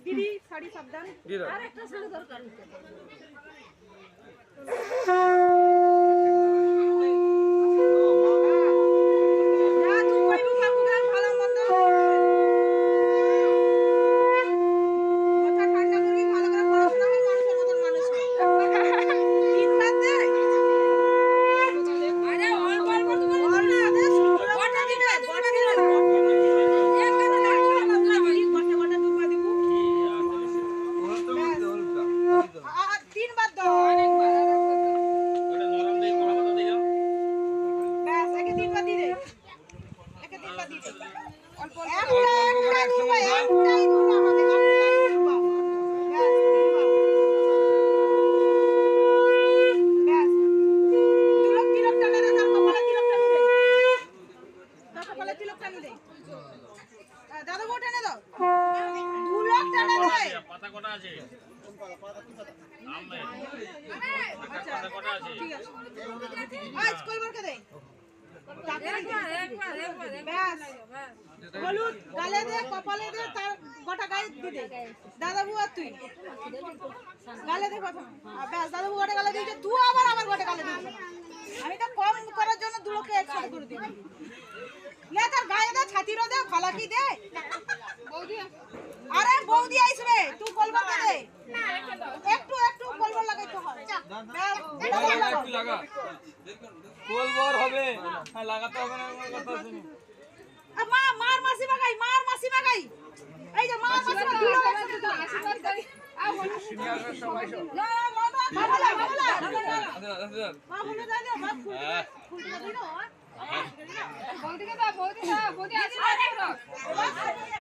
দিদি শাড়ি সাবধান আর একটা শাড়ি দরকার দাদা গোটা নে দাও 2 লাখ টাকা দেয় পাতা কটা আছে আমে পাতা কটা আছে ঠিক আছে আজ কলবরকে দেই হলুদ গালে দে কপালে দে তার গোটা গায়ে দি দে দাদা বুয়া তুই গালে দে প্রথম ব্যাস দাদা বুয়া গোটা গালে দিয়েছে তুই আবার আমার গোটা গালে দিবি আমি তো কম করার জন্য দুলোকে একসাথে করে দিবি লে তার গায়ে দে ছাতিরো দে ফালাকি দে বৌদি আরে বৌদি আইছবে তুই কলবর দে একটু একটু কলবর লাগাইতে হয় একটু লাগা কলবর হবে হ্যাঁ লাগাতে হবে না আমার কথা শুনি মা মার মাসি বাগাই এই যে মা মাসি দুলো একসাথে দাও আশীর্বাদ করি আ বলো সিনিয়ররা সবাই সব না বাবলা মা বলে দাও মা ফুল দিও বৌদিকে দাও বৌদি আশীর্বাদ করো